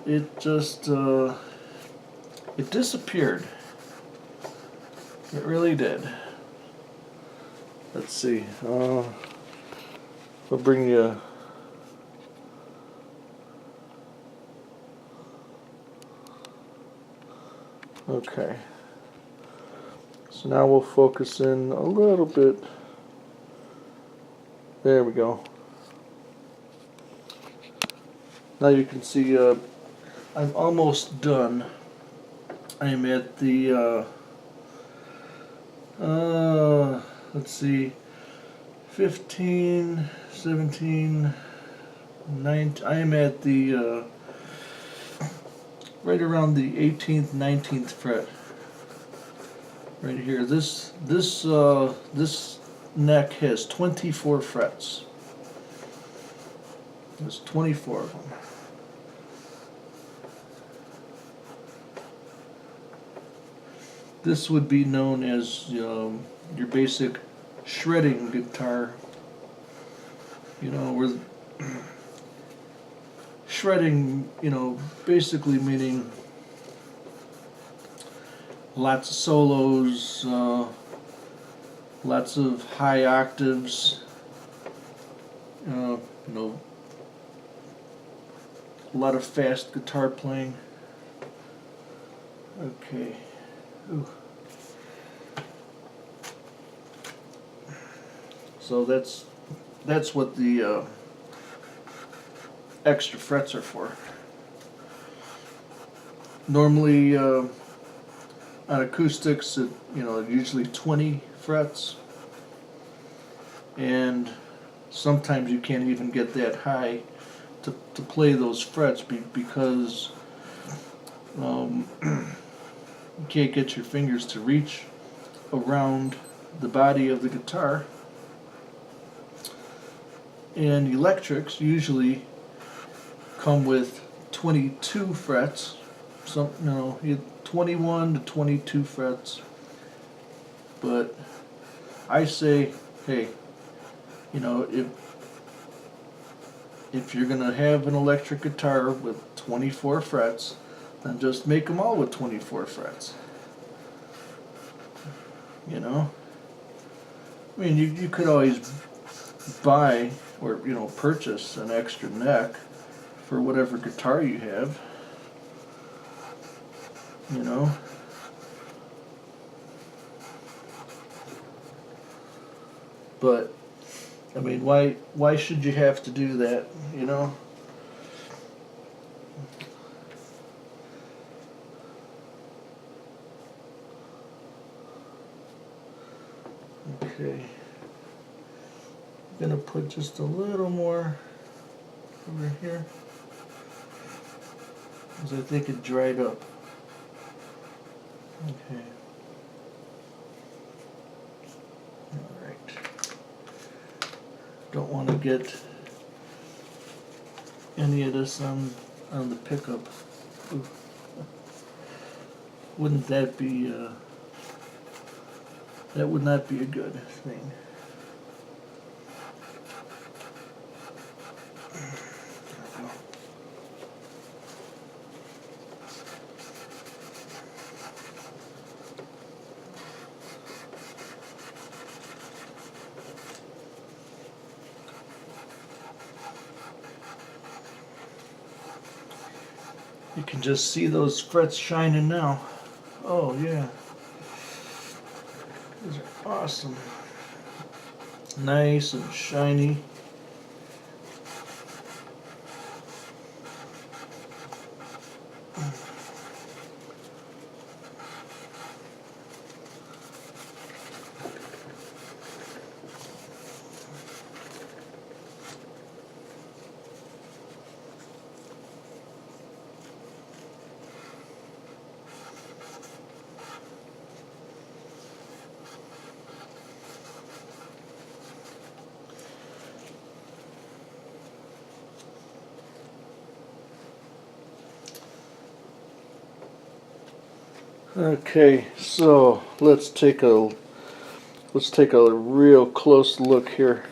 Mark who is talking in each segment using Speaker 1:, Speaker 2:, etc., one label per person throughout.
Speaker 1: it just it disappeared. It really did. Let's see. I'll bring you. Okay. So now we'll focus in a little bit. There we go. Now you can see I'm almost done. I'm at the let's see, 15, 17, 19. I am at the right around the 18th, 19th fret. Right here. This neck has 24 frets. There's 24 of them. This would be known as your basic shredding guitar. You know, where shredding, basically meaning lots of solos, lots of high octaves, a lot of fast guitar playing. Okay. Ooh. So that's what the extra frets are for. Normally on acoustics, usually 20 frets, and sometimes you can't even get that high to play those frets because you can't get your fingers to reach around the body of the guitar. And electrics usually come with 22 frets, 21 to 22 frets. But I say, hey, if you're gonna have an electric guitar with 24 frets, then just make them all with 24 frets. I mean, you could always buy or purchase an extra neck for whatever guitar you have. But I mean, why should you have to do that? Okay. I'm gonna put just a little more over here because I think it dried up. Okay. Alright. Don't want to get any of this on the pickup. Ooh. Wouldn't that be that would not be a good thing. You can just see those frets shining now. Oh yeah. These are awesome. Nice and shiny. Okay, so let's take a real close look here.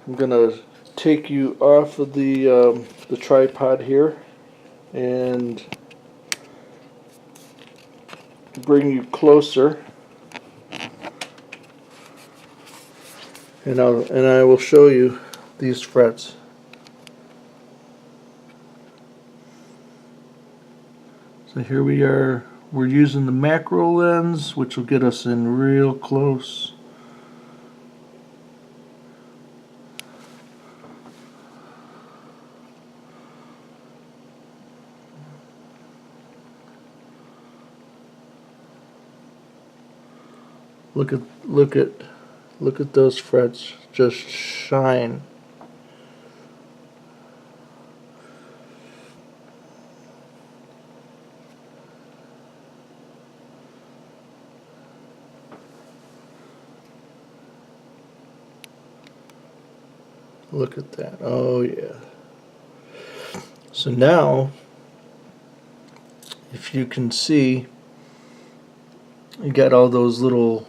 Speaker 1: I'm gonna take you off of the tripod here and bring you closer, and I will show you these frets. So here we are. We're using the macro lens, which will get us in real close. Look at those frets just shine. Look at that. Oh yeah. So now, if you can see, you got all those little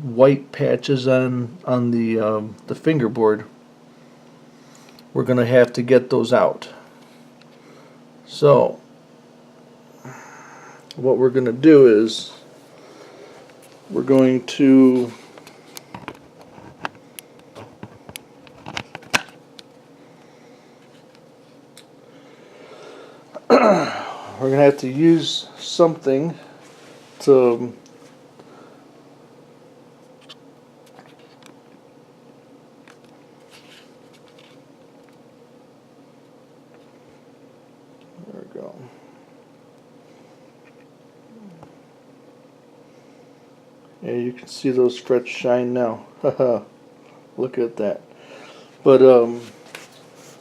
Speaker 1: white patches on the fingerboard. We're going to have to get those out. So what we're going to do is we're going to we're going to have to use something to there we go. Yeah, you can see those frets shine now. Haha. Look at that. But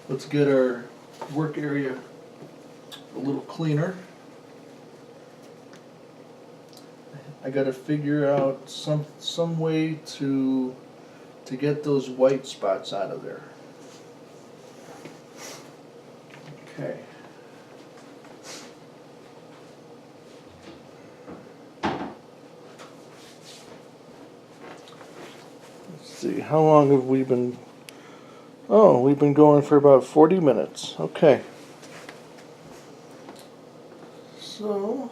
Speaker 1: let's get our work area a little cleaner. I got to figure out some way to get those white spots out of there. Okay. Let's see, how long have we been? Oh, we've been going for about 40 minutes. Okay. So,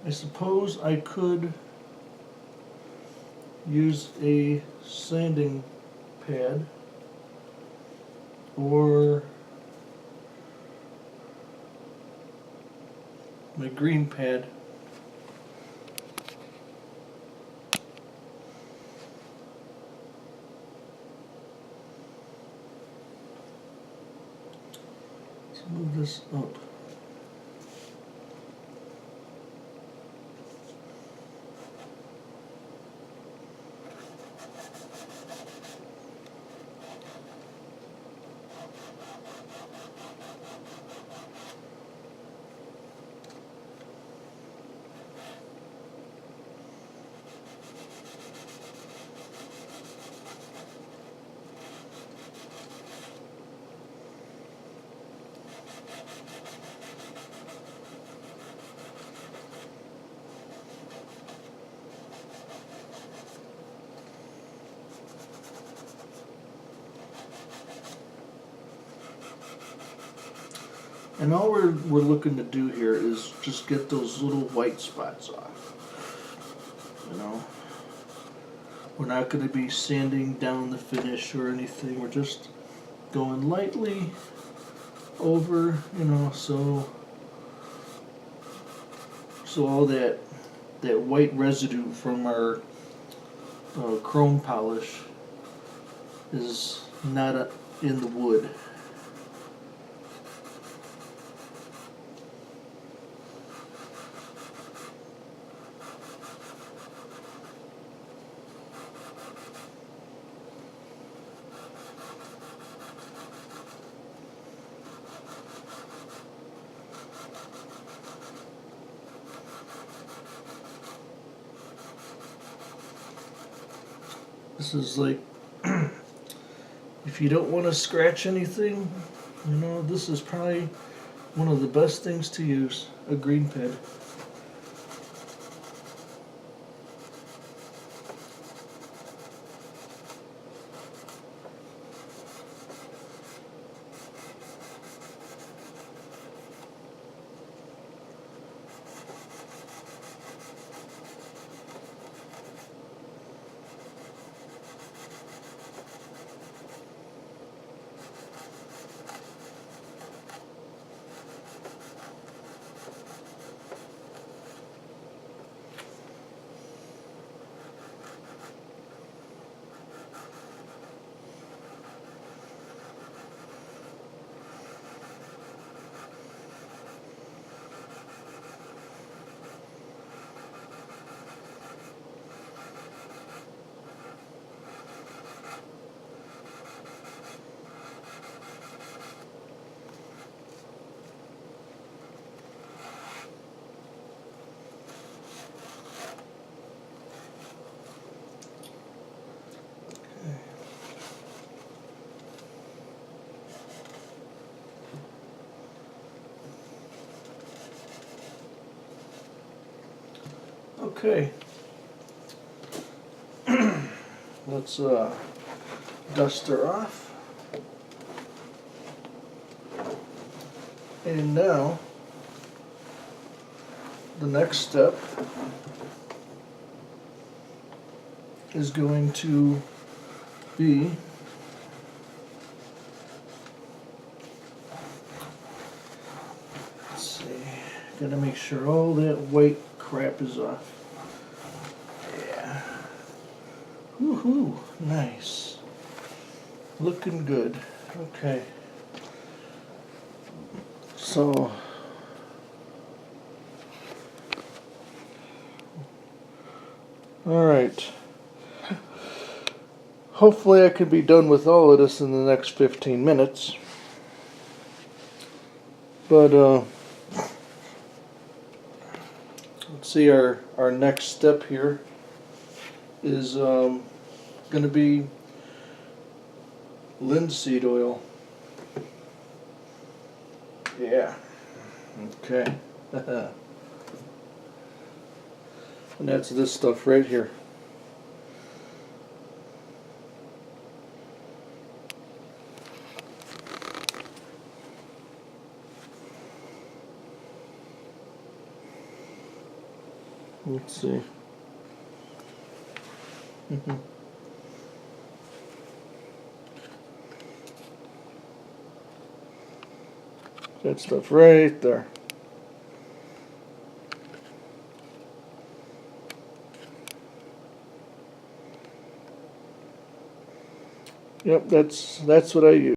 Speaker 1: I suppose I could use a sanding pad or my green pad. Let's move this up. And all we're looking to do here is just get those little white spots off. You know, we're not going to be sanding down the finish or anything. We're just going lightly over, you know, so all that white residue from our chrome polish is not in the wood. This is like, if you don't want to scratch anything, you know, this is probably One of the best things to use, a green pad. Okay. Let's dust her off. And now, the next step is going to be let's see, gotta make sure all that white crap is off. Yeah. Woohoo, nice. Looking good. Okay. So, all right. Hopefully I can be done with all of this in the next 15 minutes. But, let's see, our next step here is going to be linseed oil. Yeah. Okay. And that's this stuff right here. Let's see. That stuff right there. Yep, that's what I use.